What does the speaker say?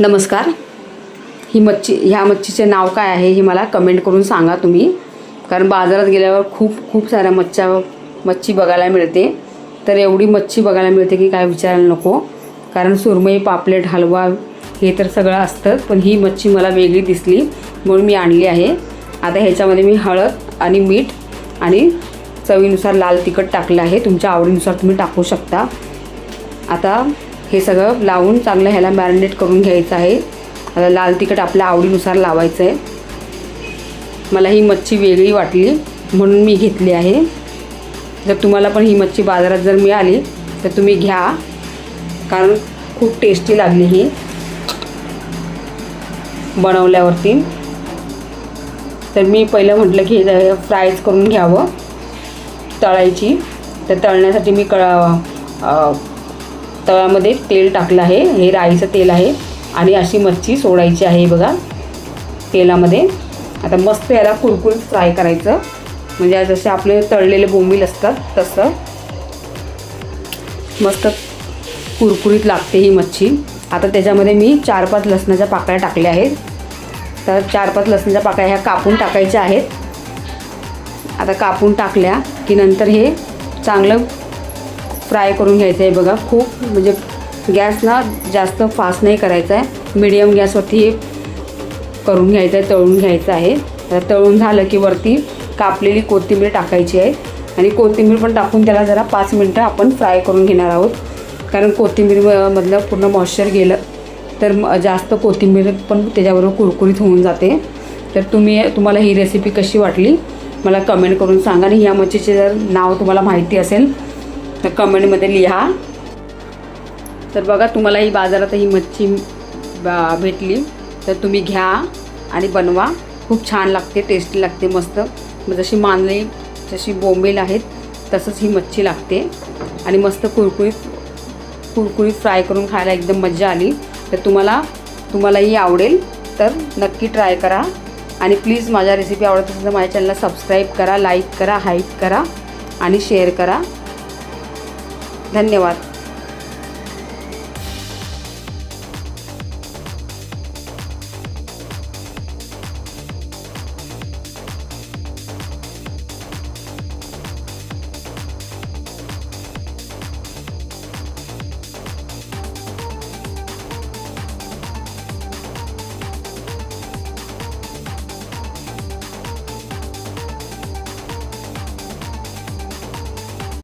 नमस्कार. ह्या मच्छीचे नाव काय आहे हे मला कमेंट करून सांगा तुम्ही, कारण बाजारात गेल्यावर खूप साऱ्या मच्छी बघायला मिळते. तर एवढी मच्छी बघायला मिळते की काय विचारायला नको, कारण सुरमई, पापलेट, हलवा हे तर सगळं असतं, पण ही मच्छी मला वेगळी दिसली म्हणून मी आणली आहे. आता ह्याच्यामध्ये मी हळद आणि मीठ आणि चवीनुसार लाल तिखट टाकलं आहे. तुमच्या आवडीनुसार तुम्ही टाकू शकता. आता हे सगळं लावून चांगलं ह्याला मॅरिनेट करून घ्यायचं आहे. आता लाल तिखट आपल्या आवडीनुसार लावायचं आहे. मला ही मच्छी वेगळी वाटली म्हणून मी घेतली आहे. जर तुम्हाला पण ही मच्छी बाजारात जर मिळाली तर तुम्ही घ्या, कारण खूप टेस्टी लागली ही बनवल्यावरती. तर मी पहिलं म्हटलं की फ्रायच करून घ्यावं, तळायची. तर तळण्यासाठी मी तव्यामध्ये तेल टाकलं आहे. हे राईचं तेल आहे आणि अशी मच्छी सोडायची आहे बघा तेलामध्ये. आता मस्त याला कुरकुरीत फ्राय करायचं, म्हणजे जसे आपले तळलेले बोंबील असतात तसं मस्त कुरकुरीत लागते ही मच्छी. आता त्याच्यामध्ये मी 4-5 लसणाच्या पाकळ्या टाकल्या आहेत. तर 4-5 लसणाच्या पाकळ्या ह्या कापून टाकायच्या आहेत. आता कापून टाकल्या की नंतर हे चांगलं फ्राय करून घ्यायचं आहे बघा. खूप म्हणजे गॅस ना जास्त फास्ट नाही करायचा आहे, मीडियम गॅसवरती हे करून घ्यायचं आहे, तळून घ्यायचं आहे. तर तळून झालं की वरती कापलेली कोथिंबीर टाकायची आहे आणि कोथिंबीर पण टाकून त्याला जरा 5 मिनटं आपण फ्राय करून घेणार आहोत, कारण कोथिंबीरमधलं पूर्ण मॉइश्चर गेलं तर जास्त कोथिंबीर पण त्याच्याबरोबर कुरकुरीत होऊन जाते. तर तुम्हाला ही रेसिपी कशी वाटली मला कमेंट करून सांगा. आणि ह्या मच्छीचे जर नाव तुम्हाला माहिती असेल तर कमेंटमध्ये लिहा. तर बघा, तुम्हाला ही बाजारात ही मच्छी भेटली तर तुम्ही घ्या आणि बनवा. खूप छान लागते, टेस्टी लागते मस्त. जशी मांदेली, जशी बोंबील आहेत तसंच ही मच्छी लागते आणि मस्त कुरकुरीत फ्राय करून खायला एकदम मजा आली. तर तुम्हालाही आवडेल तर नक्की ट्राय करा. आणि प्लीज माझ्या रेसिपी आवडत असेल तर माझ्या चॅनलला सबस्क्राईब करा, लाईक करा, हाईप करा आणि शेअर करा. धन्यवाद.